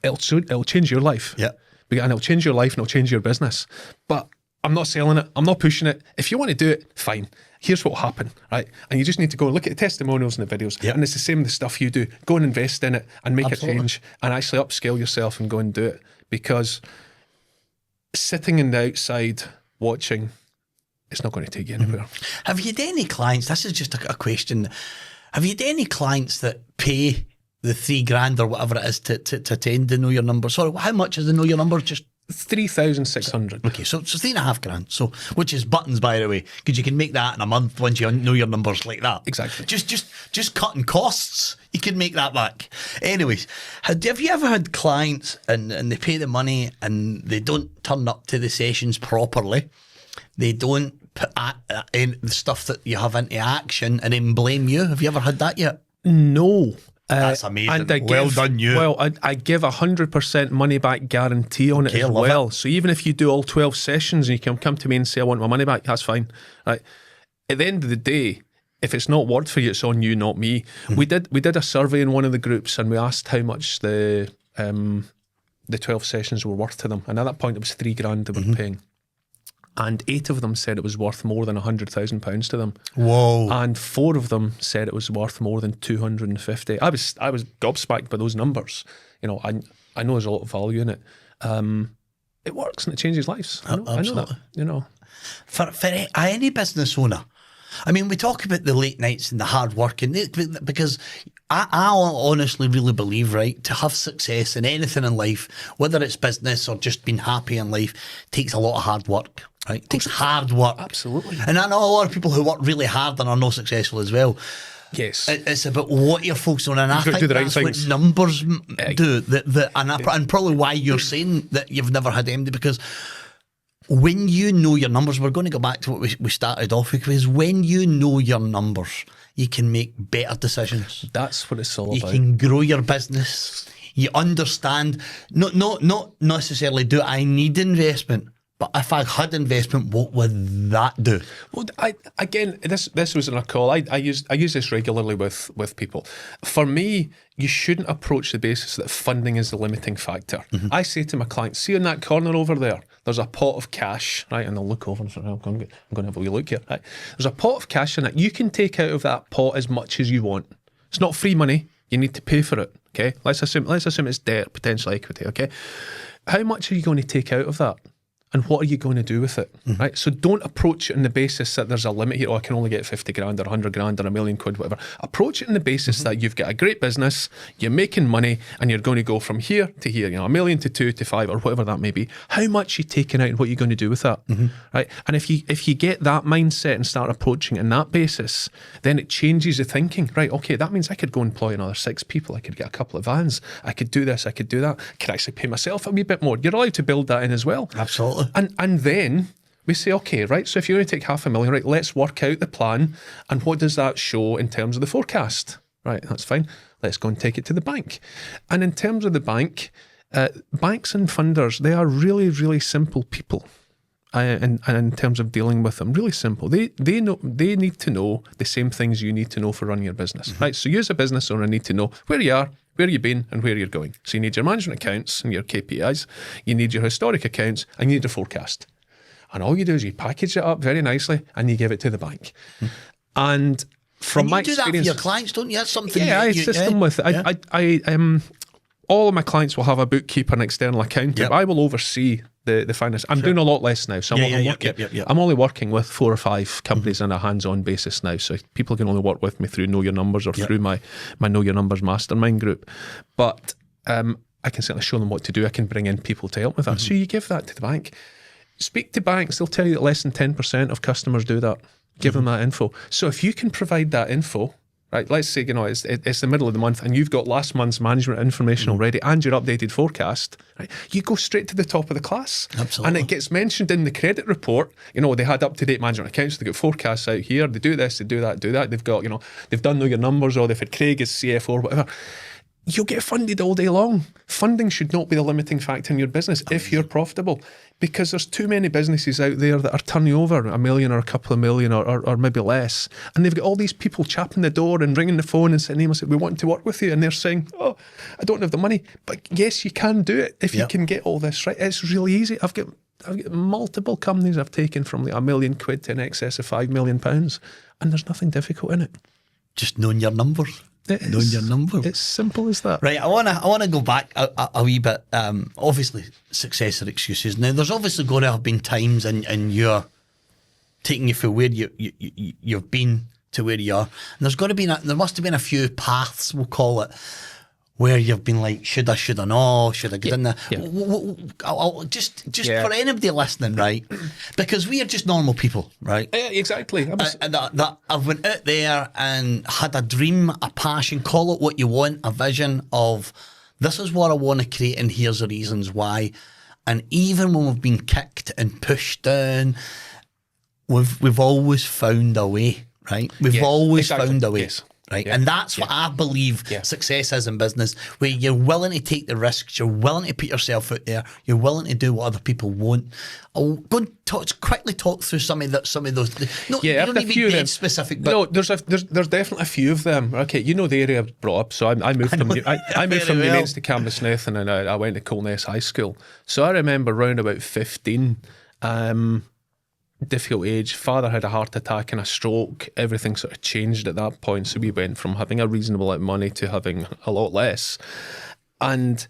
It'll change your life. Yeah. And it'll change your life and it'll change your business. But I'm not selling it. I'm not pushing it. If you want to do it, fine. Here's what will happen, right? And you just need to go look at the testimonials and the videos. Yep. And it's the same with the stuff you do. Go and invest in it and make Absolutely. a change and actually upscale yourself and go and do it. Because sitting in the outside watching, it's not going to take you anywhere. Have you had any clients, this is just a question, have you had any clients that pay the $3,000 or whatever it is to attend the Know Your Numbers? Sorry, how much is the Know Your Numbers? Just 3,600. Okay, so it's $3,500. So, which is buttons, by the way, because you can make that in a month once you know your numbers like that. Exactly. Just cutting costs, you can make that back. Anyways, have you ever had clients and they pay the money and they don't turn up to the sessions properly? They don't put in the stuff that you have into action and then blame you. Have you ever had that yet? No. That's amazing. And Well done, you. Well, I give 100% money back guarantee on it as well. So even if you do all 12 sessions and you can come to me and say, I want my money back, that's fine. Right. At the end of the day, if it's not worked for you, it's on you, not me. We did a survey in one of the groups and we asked how much the 12 sessions were worth to them. And at that point, it was $3,000 they were paying. And 8 of them said it was worth more than £100,000 to them. Whoa. And 4 of them said it was worth more than 250. I was gobsmacked by those numbers. I know there's a lot of value in it. It works and it changes lives. I know that. For any business owner, I mean, we talk about the late nights and the hard work, and because I honestly really believe, right, to have success in anything in life, whether it's business or just being happy in life, takes a lot of hard work, right? It takes hard work. Absolutely. And I know a lot of people who work really hard and are not successful as well. Yes. It's about what you're focusing on, and I think do the right that's things. what numbers do. And probably why you're saying that you've never had MD, because when you know your numbers, we're going to go back to what we started off with, because when you know your numbers, you can make better decisions. That's what it's all about. You can grow your business. You understand, not necessarily do I need investment, but if I had investment, what would that do? Well, this was in a call. I use this regularly with people. For me, you shouldn't approach the basis that funding is the limiting factor. I say to my clients, see in that corner over there, there's a pot of cash, right? And they'll look over and say, I'm going to have a wee look here, right? There's a pot of cash in it. You can take out of that pot as much as you want. It's not free money. You need to pay for it, okay? Let's assume it's debt, potential equity, okay? How much are you going to take out of that? And what are you going to do with it, right? So don't approach it on the basis that there's a limit here. I can only get 50 grand or 100 grand or £1 million, whatever. Approach it on the basis that you've got a great business, you're making money, and you're going to go from here to here, $1 million to 2 to 5 or whatever that may be. How much are you taking out and what are you going to do with that, right? And if you get that mindset and start approaching it on that basis, then it changes the thinking, right? Okay, that means I could go employ another 6 people. I could get a couple of vans. I could do this. I could do that. I could actually pay myself a wee bit more. You're allowed to build that in as well. Absolutely. And then we say, okay, right, so if you're going to take $500,000, right, let's work out the plan and what does that show in terms of the forecast? Right, that's fine. Let's go and take it to the bank. And in terms of the bank, banks and funders, they are really, really simple people. And in terms of dealing with them, really simple. They need to know the same things you need to know for running your business, right? So you as a business owner need to know where you are, where you've been and where you're going. So you need your management accounts and your KPIs, you need your historic accounts, and you need a forecast. And all you do is you package it up very nicely and you give it to the bank. And from my experience, you do that for your clients, don't you? That's something. Yeah, I assist them with it. All of my clients will have a bookkeeper and external accountant. Yep. I will oversee the finance. I'm doing a lot less now, so I'm only working with 4 or 5 companies on a hands-on basis now. So people can only work with me through Know Your Numbers or through my Know Your Numbers mastermind group. But I can certainly show them what to do. I can bring in people to help with that. So you give that to the bank. Speak to banks. They'll tell you that less than 10% of customers do that. Give them that info. So if you can provide that info, right, let's say, it's the middle of the month and you've got last month's management information already and your updated forecast, right, you go straight to the top of the class. Absolutely. And it gets mentioned in the credit report, they had up-to-date management accounts, they got forecasts out here, they do this, they do that. They've got, they've done Know Your Numbers, or they've had Craig as CFO or whatever. You'll get funded all day long. Funding should not be the limiting factor in your business if you're profitable, because there's too many businesses out there that are turning over $1 million or a couple of million or maybe less, and they've got all these people chapping the door and ringing the phone and saying, we want to work with you, and they're saying, oh, I don't have the money. But yes, you can do it if you can get all this right. It's really easy. I've got multiple companies I've taken from like £1 million to in excess of £5 million, and there's nothing difficult in it. Just knowing your numbers. Knowing your numbers. It's simple as that. Right, I wanna go back a wee bit. Obviously, success or excuses. Now, there's obviously going to have been times in your taking you from where you've been to where you are, and there must have been a few paths, we'll call it, where you've been like, should I not, should I get in there? Just for anybody listening, right? Because we are just normal people, right? Yeah, exactly. That I've went out there and had a dream, a passion, call it what you want, a vision of, this is what I want to create and here's the reasons why. And even when we've been kicked and pushed down, we've always found a way, right? We've always found a way. Yes. Right. And that's what I believe success is in business, where you're willing to take the risks, you're willing to put yourself out there, you're willing to do what other people won't. I'll go and quickly talk through some of those. No, you don't need to be dead specific. But no, there's definitely a few of them. Okay, you know the area I was brought up, so I moved from Newmains to Cambusnethan, and I went to Colness High School. So I remember round about 15. Difficult age. Father had a heart attack and a stroke. Everything sort of changed at that point. So we went from having a reasonable amount of money to having a lot less. And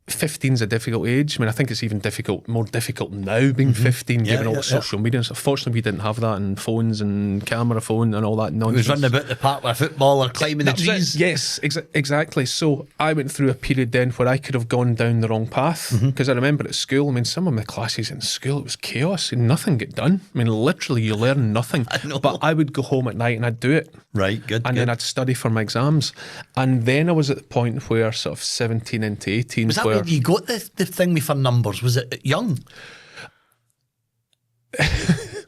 15 is a difficult age. I mean, I think it's even more difficult now being 15, given all the social media. So fortunately, we didn't have that, and phones and camera phone and all that nonsense. He was running about the park with a football or climbing the trees. Yes, exactly. So I went through a period then where I could have gone down the wrong path, because I remember at school, I mean, some of my classes in school, it was chaos and nothing got done. I mean, literally, you learn nothing. But I would go home at night and I'd do it. Right, good. And then I'd study for my exams. And then I was at the point where sort of 17 into 18. Was that where you got the thing with for numbers? Was it young?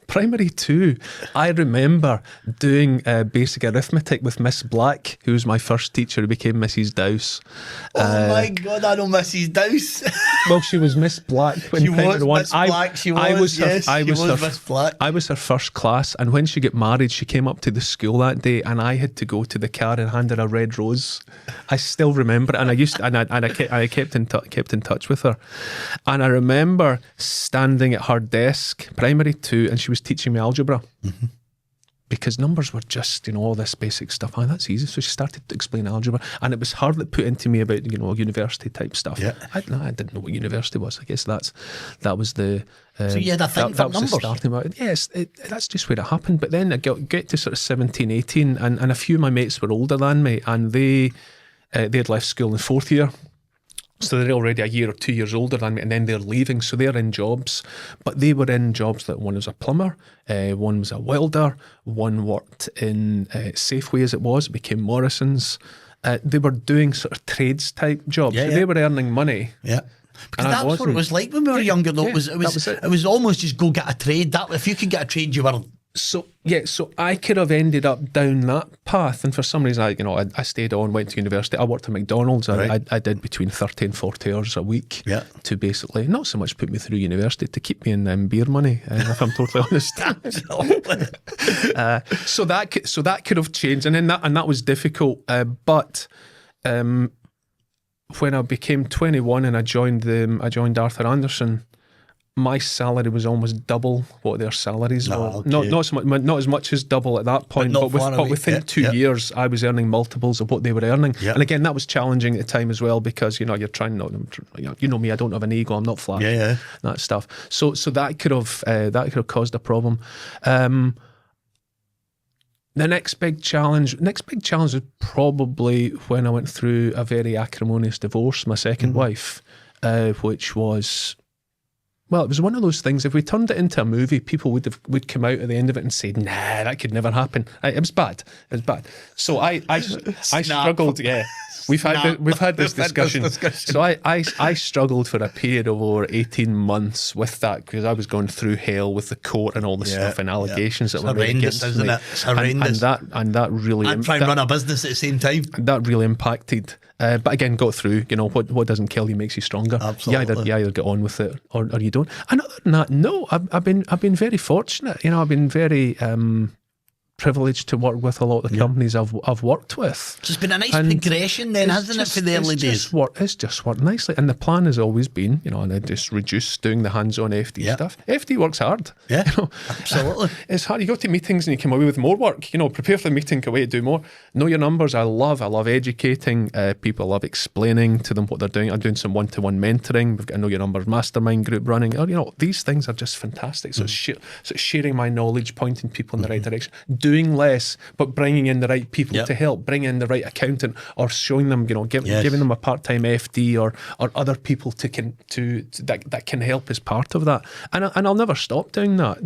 Primary 2, I remember doing basic arithmetic with Miss Black, who was my first teacher, who became Mrs. Dowse. Oh my God, I know Mrs. Dowse. Well, she was Miss Black when she was Miss Black. She was Miss Black. I was her first class, and when she got married, she came up to the school that day, and I had to go to the car and hand her a red rose. I still remember it, and I kept in touch with her, and I remember standing at her desk, primary 2, and she was teaching me algebra, because numbers were just, all this basic stuff. Oh, that's easy. So she started to explain algebra, and it was her that put into me about, university type stuff. Yeah. I didn't know what university was. I guess that was the. So you had a thing for numbers. Starting point. Yes, that's just where it happened. But then I get to sort of 17, 18, and a few of my mates were older than me, and they had left school in the 4th year. So they're already a year or 2 years older than me, and then they're leaving. So they're in jobs, but they were in jobs that one was a plumber, one was a welder, one worked in Safeway as it became Morrison's. They were doing sort of trades type jobs. So they were earning money. Yeah. Because that's what it was like when we were younger, though. It was almost just go get a trade. That if you could get a trade, you were. So I could have ended up down that path, and for some reason, I stayed on, went to university. I worked at McDonald's. Right. I did between 30 and 40 hours a week to basically not so much put me through university, to keep me in beer money, if I'm totally honest. So that could have changed, and that was difficult. But when I became 21 and I joined Arthur Andersen, my salary was almost double what their salaries were. Okay. Not as much as double at that point, but within 2 years, I was earning multiples of what they were earning. Yeah. And again, that was challenging at the time as well, because you're trying not. You know me, I don't have an ego. I'm not flash. Yeah. That stuff. So that could have caused a problem. The next big challenge was probably when I went through a very acrimonious divorce, my second wife, which was. Well, it was one of those things. If we turned it into a movie, people would come out at the end of it and say, "Nah, that could never happen." It was bad. So I struggled. Yeah, we've had this discussion. So I struggled for a period of over 18 months with that, because I was going through hell with the court and all the stuff and allegations that were made against me. Isn't it? It's horrendous. And that really. And try and run a business at the same time. That really impacted. But again, got through. What doesn't kill you makes you stronger. Absolutely. You either get on with it or you don't. And other than that, no, I've been very fortunate. I've been very privileged to work with a lot of the companies I've worked with. So it's been a nice progression then, hasn't it, for the early days? It's just worked nicely. And the plan has always been, and I just reduce doing the hands-on FD stuff. FD works hard. Yeah, absolutely. It's hard. You go to meetings and you come away with more work. Prepare for the meeting, go away to do more. Know your numbers. I love educating people. I love explaining to them what they're doing. I'm doing some one-to-one mentoring. We've got a Know Your Numbers mastermind group running. These things are just fantastic. So it's sharing my knowledge, pointing people in the right direction. Doing less, but bringing in the right people to help, bring in the right accountant, or showing them, giving them a part-time FD or other people that can help as part of that. And I'll never stop doing that.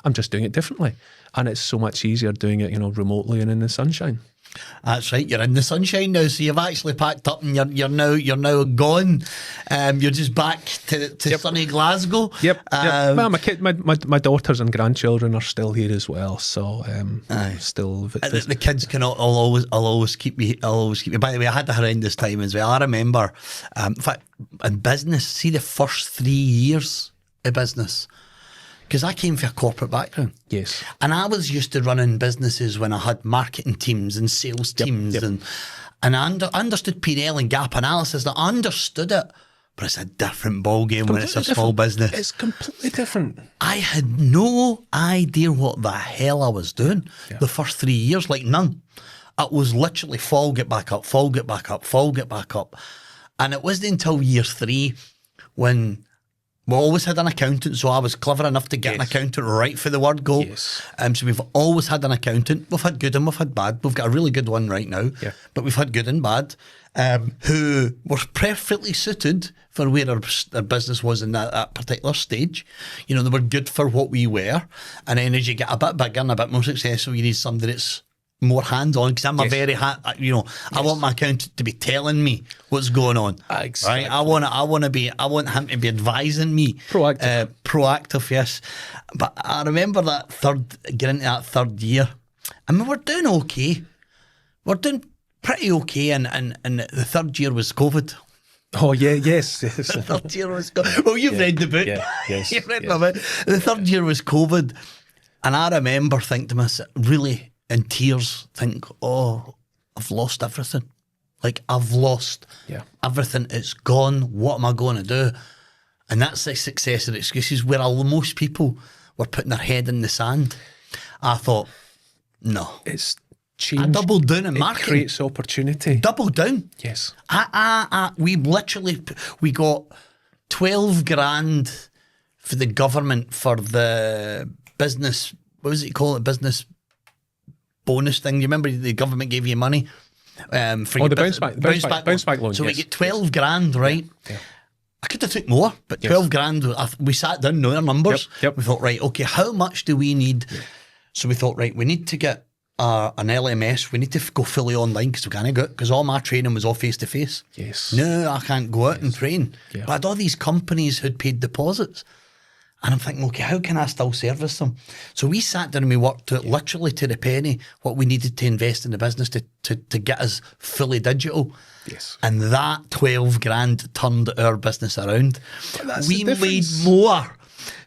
I'm just doing it differently, and it's so much easier doing it, remotely and in the sunshine. That's right. You're in the sunshine now, so you've actually packed up and you're now gone. You're just back to sunny Glasgow. Yep. Well, my daughters and grandchildren are still here as well, so still. The kids can I'll always keep me. By the way, I had a horrendous time as well. I remember, in fact, in business, see the first 3 years of business. Because I came from a corporate background. Yes. And I was used to running businesses when I had marketing teams and sales teams. And I understood P&L and gap analysis. I understood it. But it's a different ballgame when it's a small business. It's completely different. I had no idea what the hell I was doing the first 3 years, like none. It was literally fall, get back up, fall, get back up, fall, get back up. And it wasn't until year 3 when... we always had an accountant, so I was clever enough to get an accountant right for the word go. Yes. So we've always had an accountant. We've had good and we've had bad. We've got a really good one right now, but we've had good and bad, who were perfectly suited for where our business was in that particular stage. You know, they were good for what we were. And then as you get a bit bigger and a bit more successful, you need somebody that's more hands-on, because I'm a very I want my accountant to be telling me what's going on. Exactly. Right? I want him to be advising me. Proactive. Yes. But I remember getting into that third year. I mean, we're doing okay. We're doing pretty okay, and the third year was COVID. Oh yeah, yes. The third year was COVID. Well, you've read the book. Yeah, yes. You've read my book. The third year was COVID, and I remember thinking to myself, really, in tears, think, oh, I've lost everything. Like, I've lost everything. It's gone. What am I going to do? And that's the success of excuses, where most people were putting their head in the sand. I thought, no. It's change. I doubled down in it marketing. Creates opportunity. Double down. Yes. We got 12 grand for the government for the business, what was it called? Business bonus thing. You remember the government gave you money for your the bounce back loan. So we get 12 grand, right? Yeah. I could have took more, but 12 grand, we sat down, knowing our numbers. Yep. We thought, right, okay, how much do we need? Yeah. So we thought, right, we need to get an LMS. We need to go fully online, because we can't go, because all my training was all face-to-face. Yes. No, I can't go out and train. Yeah. But I had all these companies who'd paid deposits. And I'm thinking, okay, how can I still service them? So we sat down and we worked out literally to the penny what we needed to invest in the business to get us fully digital. Yes. And that 12 grand turned our business around. We made difference. more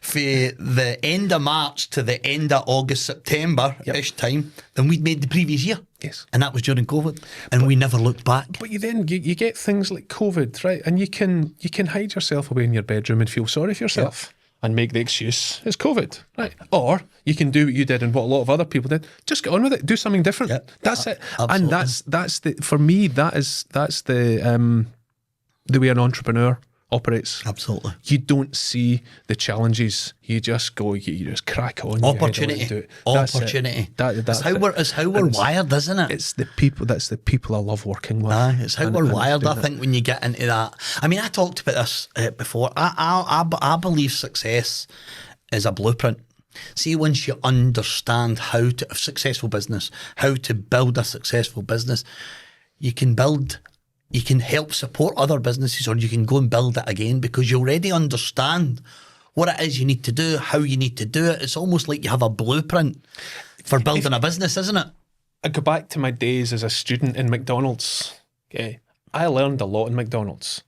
for the end of March to the end of August, September-ish time than we'd made the previous year. Yes. And that was during COVID. And we never looked back. But you get things like COVID, right? And you can hide yourself away in your bedroom and feel sorry for yourself. Yep. And make the excuse, it's COVID, right? Or you can do what you did and what a lot of other people did. Just get on with it. Do something different. Yeah, that's it. Absolutely. And that's the, for me, that's the way an entrepreneur operates. Absolutely. You don't see the challenges. You just go. You just crack on. Opportunity. Do it. Opportunity. That's how we're wired, isn't it? It's the people. That's the people I love working with. It's how we're wired. I think when you get into that. I mean, I talked about this before. I believe success is a blueprint. See, once you understand how to a successful business, how to build a successful business, you can help support other businesses, or you can go and build it again, because you already understand what it is you need to do, how you need to do it. It's almost like you have a blueprint for building a business, isn't it? I go back to my days as a student in McDonald's. Okay, I learned a lot in McDonald's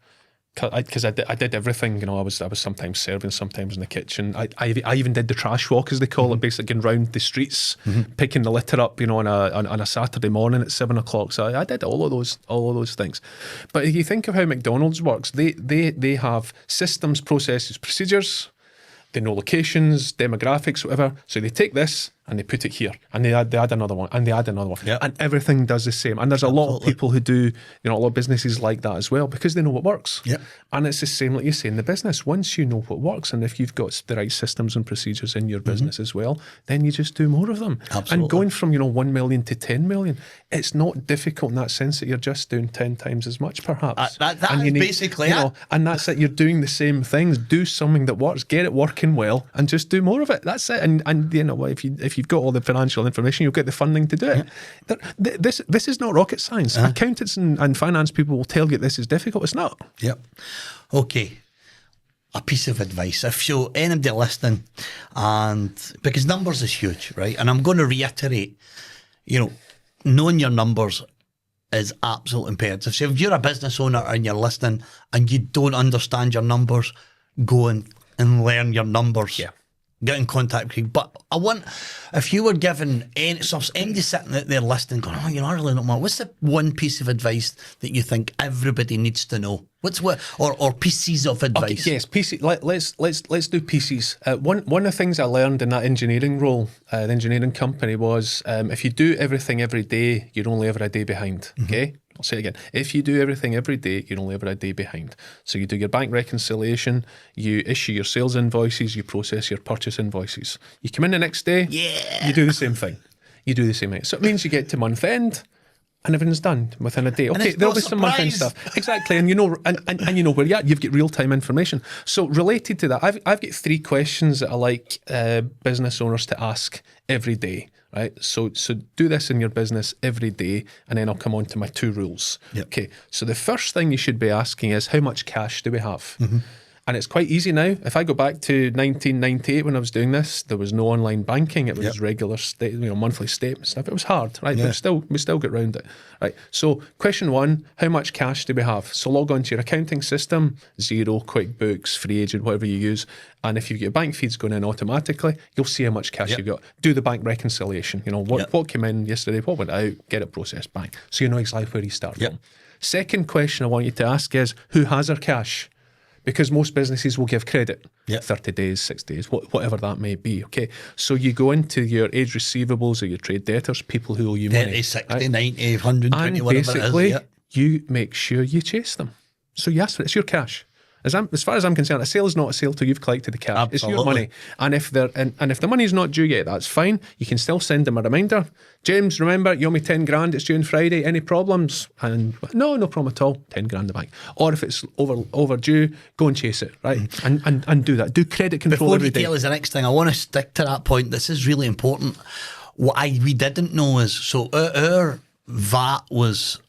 because I did everything. You know, I was sometimes serving, sometimes in the kitchen. I even did the trash walk, as they call it, basically going round the streets, picking the litter up. You know, on a Saturday morning at 7 o'clock. So I did all of those things. But if you think of how McDonald's works, they have systems, processes, procedures. They know locations, demographics, whatever. So they take this and they put it here, and they add another one, and they add another one, and everything does the same. And there's a lot of people who do, a lot of businesses like that as well, because they know what works. Yep. And it's the same, like you say, in the business. Once you know what works, and if you've got the right systems and procedures in your business as well, then you just do more of them. Absolutely. And going from 1 million to 10 million, it's not difficult in that sense that you're just doing 10 times as much, perhaps. That is basically it. And that's it. You're doing the same things. Do something that works. Get it working well, and just do more of it. That's it. And if you you've got all the financial information, you'll get the funding to do it. This is not rocket science. Accountants and finance people will tell you this is difficult. It's not. Yep. Okay. A piece of advice. If you anybody listening, and because numbers is huge, right? And I'm going to reiterate, knowing your numbers is absolutely imperative. So if you're a business owner and you're listening and you don't understand your numbers, go and learn your numbers. Yeah. Get in contact with you. But I want, if you were given anybody sitting out there listening, going, I really don't know. What's the one piece of advice that you think everybody needs to know? Or pieces of advice? Okay, yes, pieces. Let's do pieces. One of the things I learned in that engineering role, the engineering company, was if you do everything every day, you're only ever a day behind. Okay. I'll say it again. If you do everything every day, you're only ever a day behind. So you do your bank reconciliation, you issue your sales invoices, you process your purchase invoices. You come in the next day, you do the same thing. So it means you get to month end and everything's done within a day. Okay, there'll be some month end stuff. Exactly, and you know where you're at. You've got real-time information. So related to that, I've got 3 questions that I like business owners to ask every day. Right, so do this in your business every day, and then I'll come on to my 2 rules. Yep. Okay, so the first thing you should be asking is, how much cash do we have? And it's quite easy now. If I go back to 1998 when I was doing this, there was no online banking. It was regular, monthly statement stuff. It was hard, right? But we still get round it, right? So question 1, how much cash do we have? So log on to your accounting system, Xero, QuickBooks, Free Agent, whatever you use. And if you've got bank feeds going in automatically, you'll see how much cash you've got. Do the bank reconciliation. What came in yesterday, what went out, get it processed back. So you know exactly where you start from. Second question I want you to ask is, who has our cash? Because most businesses will give credit, 30 days, 6 days, whatever that may be, okay? So you go into your age receivables or your trade debtors, people who owe you money. 30, 60, 90, 120, and whatever basically, it is. you make sure you chase them. So you ask for it. It's your cash. As far as I'm concerned, a sale is not a sale till you've collected the cash. Absolutely. It's your money. And if the money's not due yet, that's fine. You can still send them a reminder. James, remember, you owe me 10 grand, it's due on Friday. Any problems? And no problem at all. 10 grand in the bank. Or if it's overdue, go and chase it, right? And do that. Do credit control every day. Before you tell us the next thing, I want to stick to that point. This is really important. What we didn't know is, so our VAT was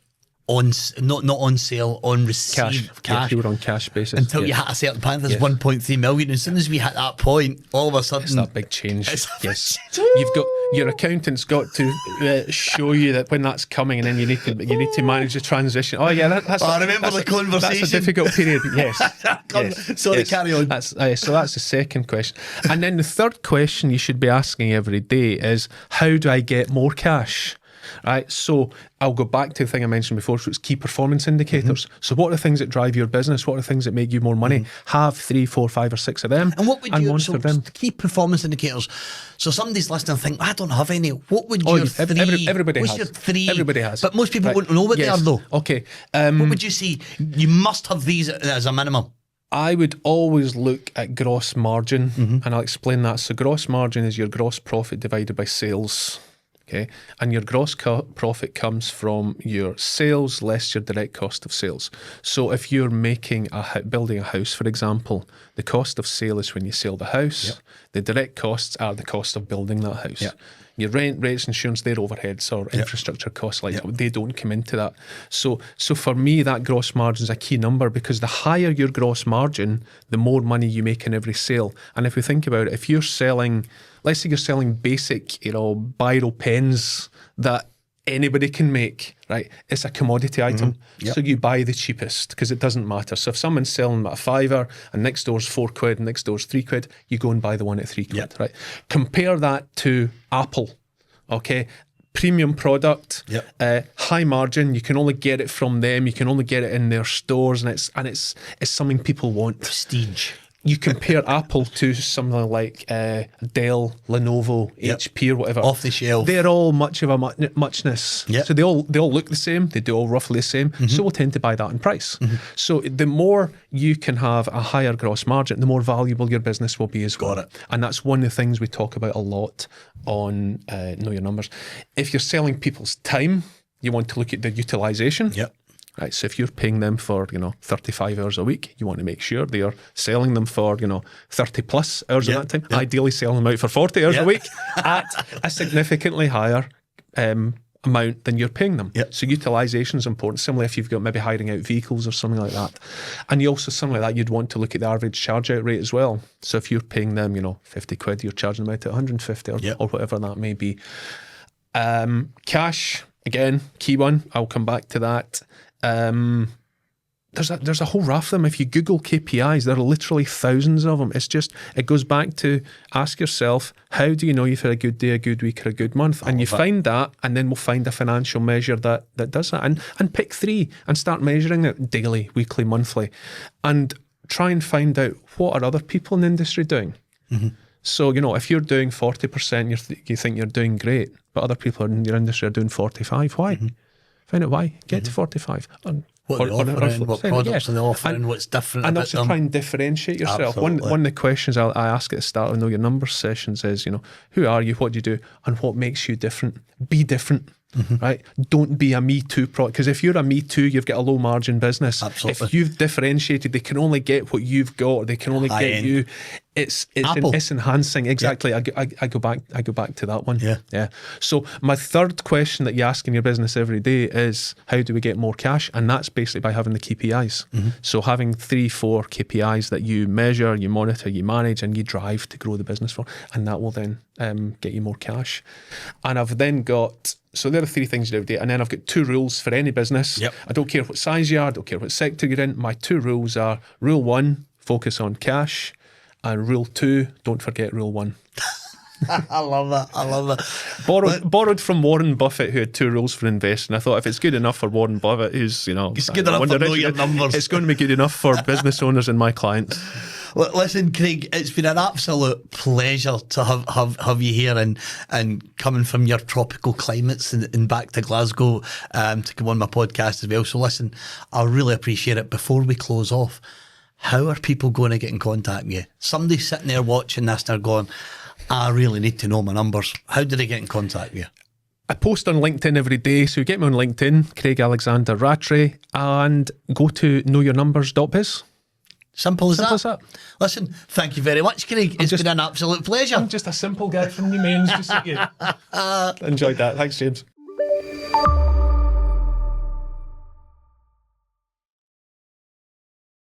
not on sale, on receive cash. You were on cash basis until you hit a certain point. There's 1.3 million. As soon as we hit that point, all of a sudden, it's that big change. Yes, you've got your accountant's got to show you that when that's coming, and then you need to manage the transition. Oh yeah, that's. I remember the conversation. That's a difficult period. Yes. Sorry, carry on. So that's the second question, and then the third question you should be asking every day is, how do I get more cash? Right, so I'll go back to the thing I mentioned before, so it's key performance indicators. So what are the things that drive your business? What are the things that make you more money? Have 3, 4, 5 or 6 of them. And what would you monitor them. Key performance indicators? So somebody's listening and think, I don't have any. What would your 3? Everybody what's has. your 3? Everybody has. But most people wouldn't know what they are though. Okay. What would you see? You must have these as a minimum. I would always look at gross margin, and I'll explain that. So gross margin is your gross profit divided by sales. Okay, and your gross profit comes from your sales less your direct cost of sales. So if you're building a house, for example, the cost of sale is when you sell the house. Yep. The direct costs are the cost of building that house. Yep. Your rent, rates, insurance, their overheads or infrastructure costs they don't come into that. So for me, that gross margin is a key number, because the higher your gross margin, the more money you make in every sale. And if we think about it, if you're selling, let's say you're selling basic, biro pens that anybody can make, right? It's a commodity item. Yep. So you buy the cheapest because it doesn't matter. So if someone's selling at a £5 and next door's £4 and next door's £3, you go and buy the one at £3, right? Compare that to Apple, okay? Premium product, high margin. You can only get it from them. You can only get it in their stores, and it's something people want. Prestige. You compare Apple to something like Dell, Lenovo, HP or whatever. Off the shelf. They're all much of a muchness. Yep. So they all look the same. They do all roughly the same. So we'll tend to buy that in price. So the more you can have a higher gross margin, the more valuable your business will be as well. Got it. And that's one of the things we talk about a lot on Know Your Numbers. If you're selling people's time, you want to look at the utilisation. Yep. Right, so if you're paying them for 35 hours a week, you want to make sure they are selling them for 30 plus hours at that time. Ideally, selling them out for 40 hours a week at a significantly higher amount than you're paying them. So utilisation is important. Similarly, if you've got maybe hiring out vehicles or something like that, and you also something like that, you'd want to look at the average charge out rate as well. So if you're paying them 50 quid, you're charging them out at 150 or whatever that may be. Cash, again, key one. I'll come back to that. There's a whole raft of them. If you Google KPIs, there are literally thousands of them. It goes back to ask yourself, how do you know you've had a good day, a good week, or a good month? And you find that, and then we'll find a financial measure that does that. And pick 3 and start measuring it daily, weekly, monthly, and try and find out what are other people in the industry doing. So, if you're doing 40%, you think you're doing great, but other people in your industry are doing 45. Why? Find out why. Get to 45. What they're offering, what products are they offering, what's different and about also them. try and differentiate yourself. One of the questions I ask at the start of Know Your Numbers sessions is, who are you, what do you do, and what makes you different? Be different. Right? Don't be a Me Too product, because if you're a Me Too, you've got a low margin business. Absolutely. If you've differentiated, they can only get what you've got, or they can only get you. It's enhancing. Exactly. I go back to that one. Yeah. So my third question that you ask in your business every day is, how do we get more cash? And that's basically by having the KPIs. So having 3-4 KPIs that you measure, you monitor, you manage, and you drive to grow the business for, and that will then get you more cash. And I've then got, so there are 3 things you do every day, and then I've got 2 rules for any business. I don't care what size you are, I don't care what sector you're in. My 2 rules are: rule 1, focus on cash, and rule 2, don't forget rule 1. I love that. Borrowed from Warren Buffett, who had 2 rules for investing. I thought, if it's good enough for Warren Buffett, who's it's good enough for Know Your Numbers, it's going to be good enough for business owners and my clients. Listen, Craig, it's been an absolute pleasure to have you here and coming from your tropical climates and back to Glasgow to come on my podcast as well. So listen, I really appreciate it. Before we close off, how are people going to get in contact with you? Somebody's sitting there watching this and they're going, I really need to know my numbers. How do they get in contact with you? I post on LinkedIn every day, so get me on LinkedIn, Craig Alexander Rattary, and go to knowyournumbers.biz. Simple as that. Listen, thank you very much, Craig. It's been an absolute pleasure. I'm just a simple guy from Newmains, just like you. Enjoyed that. Thanks, James.